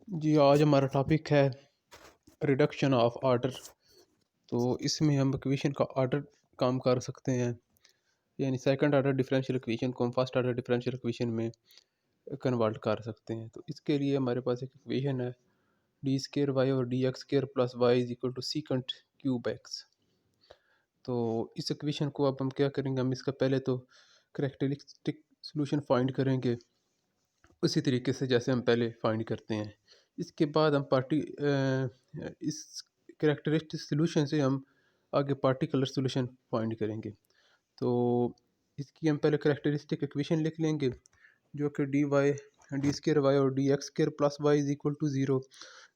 जी, आज हमारा टॉपिक है रिडक्शन ऑफ ऑर्डर। तो इसमें हम इक्वेशन का ऑर्डर काम कर सकते हैं, यानी सेकंड ऑर्डर डिफरेंशियल इक्वेशन को हम फर्स्ट ऑर्डर डिफरेंशियल इक्वेशन में कन्वर्ट कर सकते हैं। तो इसके लिए हमारे पास एक इक्वेशन है डी स्केयर वाई और D x square plus y is equal to secant cube x. तो इस इक्वेशन को अब हम क्या करेंगे, हम इसका पहले तो करेक्टरिस्टिक सोल्यूशन फाइंड करेंगे उसी तरीके से जैसे हम पहले फाइंड करते हैं। इसके बाद हम इस करेक्टरिस्टिक सोल्यूशन से हम आगे पार्टिकुलर सोल्यूशन फाइंड करेंगे। तो इसकी हम पहले करेक्टरिस्टिक इक्वेशन लिख लेंगे, जो कि डी स्केयर वाई और D x square plus y is equal to zero.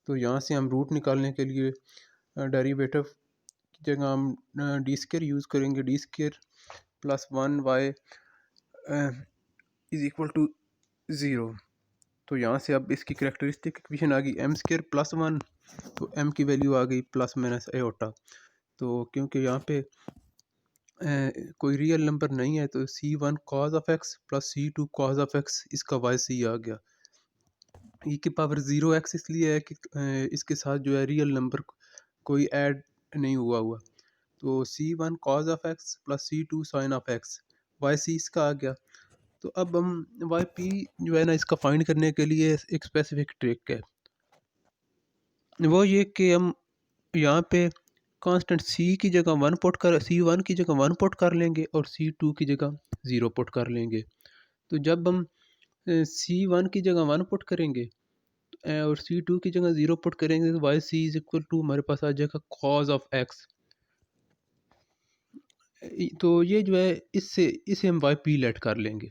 तो यहाँ से हम रूट निकालने के लिए डेरिवेटिव की जगह हम डी स्केयर यूज़ करेंगे, d square plus one y is equal to zero. तो यहाँ से अब इसकी करेक्टरिस्टिक इक्वेशन आ गई एम स्केयर प्लस वन, तो एम की वैल्यू आ गई प्लस माइनस एओटा। तो क्योंकि यहाँ पे कोई रियल नंबर नहीं है, तो C one cos of x plus C two cos of X, इसका वाई सी आ गया। ई की पावर ज़ीरो एक्स इसलिए है कि इसके साथ जो है रियल नंबर कोई ऐड नहीं हुआ। तो C one cos of x plus C two sine of X, Y C इसका आ गया। तो अब हम वाई पी जो है ना, इसका फाइंड करने के लिए एक स्पेसिफिक ट्रिक है, वो ये कि हम यहाँ पे कांस्टेंट सी की जगह वन पुट कर सी वन की जगह वन पुट कर लेंगे और सी टू की जगह ज़ीरो पुट कर लेंगे। तो जब हम सी वन की जगह वन पुट करेंगे और सी टू की जगह ज़ीरो पुट करेंगे, तो y c is equal to हमारे पास आ जाएगा कॉज ऑफ एक्स। तो ये जो है इससे इसे हम वाई पी लेट कर लेंगे।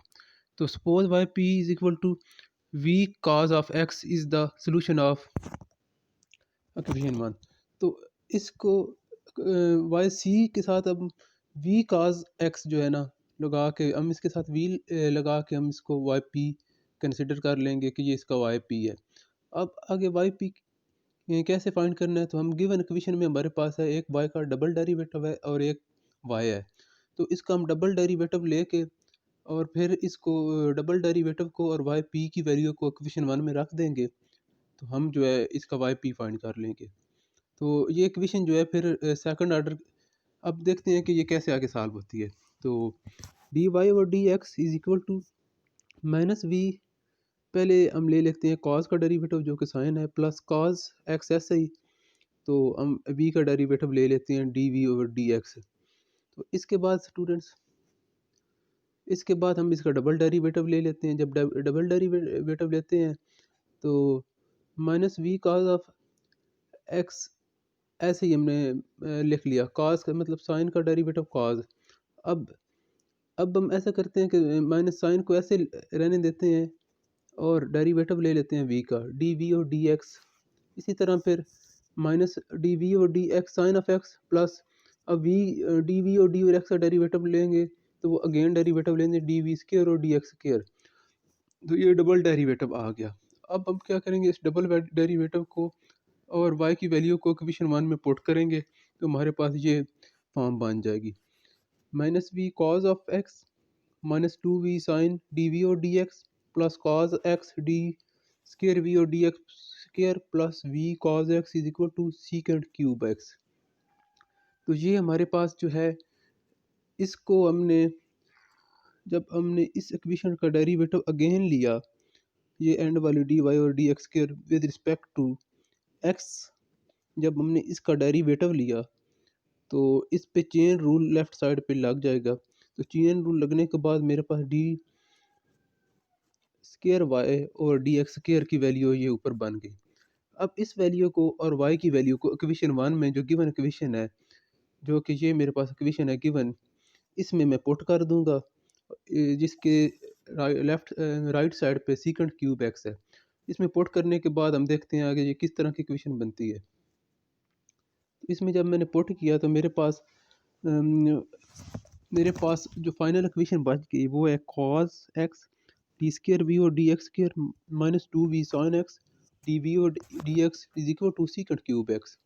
तो suppose y p is equal to v cos of x is the solution of equation one. तो इसको वाई सी के साथ अब वी काज एक्स जो है ना लगा के, हम इसके साथ वी लगा के हम इसको वाई पी कंसिडर कर लेंगे कि ये इसका वाई पी है। अब आगे वाई पी कैसे फाइंड करना है, तो हम गिवन इक्वेशन में हमारे पास है एक वाई का डबल डेरिवेटिव है और एक वाई है। तो इसका हम डबल डेरिवेटिव लेके और फिर इसको डबल डेरिवेटिव को और वाई पी की वैल्यू को इक्वेशन वन में रख देंगे, तो हम जो है इसका वाई पी फाइंड कर लेंगे। तो ये इक्वेशन जो है फिर सेकंड ऑर्डर, अब देखते हैं कि ये कैसे आगे सॉल्व होती है। तो डी वाई और D x is equal to minus v, पहले हम ले लेते हैं कॉज का डेरिवेटिव जो कि साइन है, प्लस कॉज एक्स ऐसे ही, तो हम वी का डेरिवेटिव ले लेते हैं d v over d x. तो इसके बाद स्टूडेंट्स, इसके बाद हम इसका डबल डेरिवेटिव ले लेते हैं। जब डबल डेरिवेटिव लेते हैं तो minus we cos of x ऐसे ही हमने लिख लिया, कॉज का मतलब साइन का डेरिवेटिव कॉज। अब अब हम ऐसा करते हैं कि माइनस साइन को ऐसे रहने देते हैं और डेरिवेटिव ले लेते हैं वी का, डी वी और डी एक्स। इसी तरह फिर माइनस डी वी और D x sine of x plus, अब वी डी वी और डी एक्स का डेरिवेटिव लेंगे तो वो अगेन डेरिवेटिव लेंगे डी वी स्केयर और डी एक्स स्केयर। तो ये डबल डेरिवेटिव आ गया। अब हम क्या करेंगे, इस डबल डेरिवेटिव को और y की वैल्यू को इक्वेशन वन में पुट करेंगे, तो हमारे पास ये फॉर्म बन जाएगी minus we cos of X minus two V sine D we और D X plus cos X D square we और D x square plus V cos X is equal to secant cube x. तो ये हमारे पास जो है, इसको हमने जब हमने इस इक्वेशन का डेरिवेटिव अगेन लिया, ये एंड वाली डी वाई और D x square with respect to x, जब हमने इसका डेरिवेटिव लिया तो इस पे चेन रूल लेफ्ट साइड पे लग जाएगा। तो चेन रूल लगने के बाद मेरे पास डी स्केयर वाई और डी एक्स स्केयर की वैल्यू ये ऊपर बन गई। अब इस वैल्यू को और वाई की वैल्यू को इक्वेशन वन में जो गिवन इक्वेशन है, जो कि ये मेरे पास इक्वेशन है गिवन, इसमें मैं पुट कर दूंगा, जिसके लेफ्ट राइट साइड पे सीकेंट क्यूब एक्स है। इसमें पुट करने के बाद हम देखते हैं आगे ये किस तरह की इक्वेशन बनती है। इसमें जब मैंने पुट किया तो मेरे पास जो फाइनल इक्वेशन बच गई वो है cos X D square we और D x square minus two V sine X D we और D x is equal to secant cube x.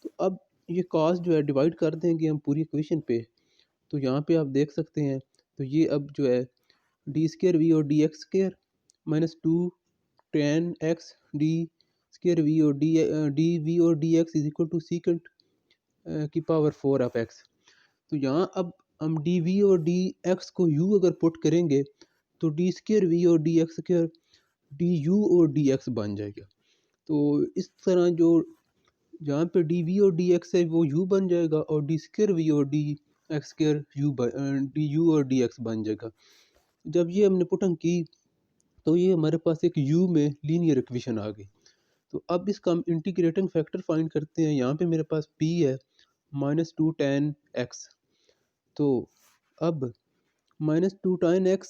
तो अब ये कॉस जो है डिवाइड कर देंगे हम पूरी इक्वेशन पे, तो यहाँ पे आप देख सकते हैं। तो ये अब जो है डी स्केयर वी और D x square minus two tan x D square we और डी वी और D x is equal to secant की पावर 4 ऑफ एक्स। तो यहाँ अब हम डी वी और डी एक्स को यू अगर पुट करेंगे तो डी स्केयर वी और D x square d u और डी एक्स बन जाएगा। तो इस तरह जो जहाँ पे डी वी और डी एक्स है वो यू बन जाएगा और डी स्केयर वी और D x square d u और डी एक्स बन जाएगा। जब ये हमने पुटन की तो ये हमारे पास एक यू में लीनियर इक्वेशन आ गई। तो अब इसका हम इंटीग्रेटिंग फैक्टर फाइंड करते हैं। यहाँ पे मेरे पास p है -2tan x। तो अब -2tan x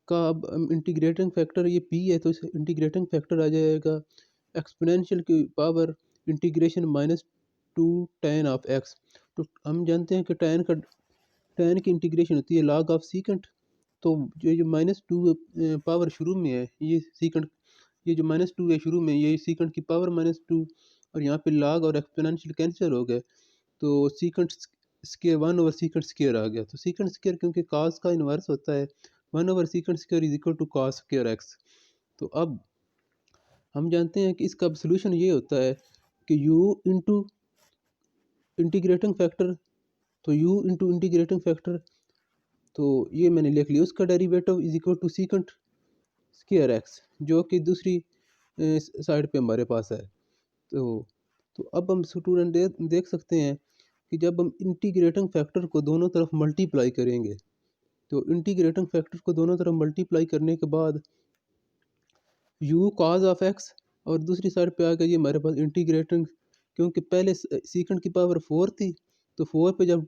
का अब हम इंटीग्रेटिंग फैक्टर ये p है तो इस इंटीग्रेटिंग फैक्टर आ जाएगा एक्सपोनेंशियल की power integration -2tan of x। तो हम जानते हैं कि tan की इंटीग्रेशन होती है log ऑफ सीकेंट। तो जो -2 पावर शुरू में है ये सीकेंट, ये जो -2 है शुरू में ये सीकेंट की पावर -2 और यहाँ पे log और एक्सपोनेंशियल कैंसिल हो गए तो secant square 1 over secant square आ गया। तो सीकेंट स्क्वायर क्योंकि cos का इन्वर्स होता है 1 over secant square is equal to cos square x। तो अब हम जानते हैं कि इसका सोल्यूशन ये होता है कि u इंटू इंटीग्रेटिंग फैक्टर, तो u इंटू इंटीग्रेटिंग फैक्टर तो ये मैंने लिख लिया, उसका derivative is equal to secant square x जो कि दूसरी साइड पे हमारे पास है। तो अब हम स्टूडेंट देख सकते हैं कि जब हम इंटीग्रेटिंग फैक्टर को दोनों तरफ मल्टीप्लाई करेंगे तो इंटीग्रेटिंग फैक्टर को दोनों तरफ मल्टीप्लाई करने के बाद u cos ऑफ x और दूसरी साइड पे आ गया ये हमारे पास इंटीग्रेटिंग, क्योंकि पहले सीकेंट की पावर 4 थी तो 4 पे जब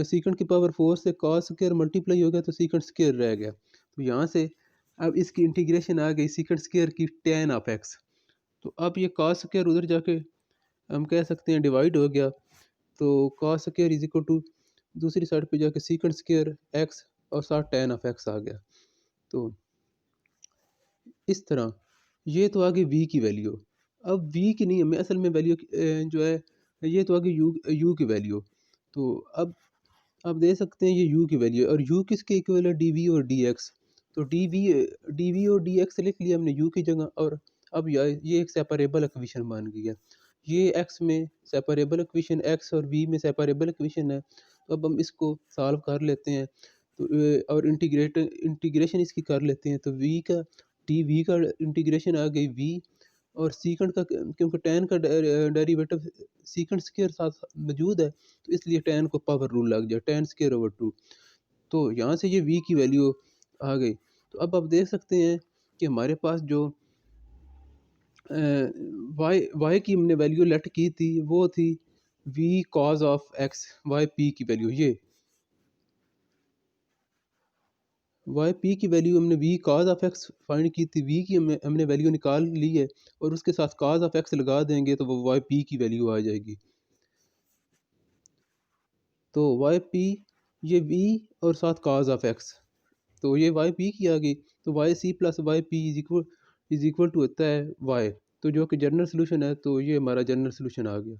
सीकेंट की पावर 4 से cos स्क्वायर मल्टीप्लाई हो गया तो सीकेंट स्क्वायर रह गया। तो यहाँ से अब इसकी इंटीग्रेशन आ गई सीकेंट स्क्वायर की tan ऑफ x। तो अब ये cos स्क्वायर उधर जाके हम कह सकते हैं डिवाइड हो गया तो cos square is equal to दूसरी साइड पे जाके सीकेंट स्क्वायर x और साथ tan ऑफ x आ गया। तो इस तरह ये तो आगे v की वैल्यू, अब v की नहीं हमें असल में वैल्यू जो है ये तो आगे u की वैल्यू। तो अब आप दे सकते हैं ये u की वैल्यू और u किसके इक्वल है dv और dx। तो dv और dx लिख लिया हमने u की जगह और अब ये एक सेपरेबल इक्वेशन बन गई है। ये x में सेपरेबल इक्वेशन x और v में सेपरेबल इक्वेशन है। तो अब हम इसको सॉल्व कर लेते हैं तो और इंटीग्रेशन इसकी कर लेते हैं तो v का dv का इंटीग्रेशन आ गई v और सीकेंट का क्योंकि tan का डेरिवेटिव सीकेंट स्क्वायर साथ मौजूद है तो इसलिए tan को पावर रूल लग जाए tan स्क्वायर ओवर 2। तो यहाँ से ये v की वैल्यू आ गई। तो अब आप देख सकते हैं कि हमारे पास जो y की हमने वैल्यू लेट की थी वो थी v cos of x y p की वैल्यू, ये वाई पी की वैल्यू हमने v cos of x find की थी, v की हमने वैल्यू निकाल ली है और उसके साथ cos ऑफ x लगा देंगे तो वो वाई पी की वैल्यू आ जाएगी। तो वाई पी ये v और साथ cos ऑफ x तो ये वाई पी की आ गई। तो y c plus y p is equal to होता है y, तो जो कि जनरल सोल्यूशन है तो ये हमारा जनरल सोल्यूशन आ गया।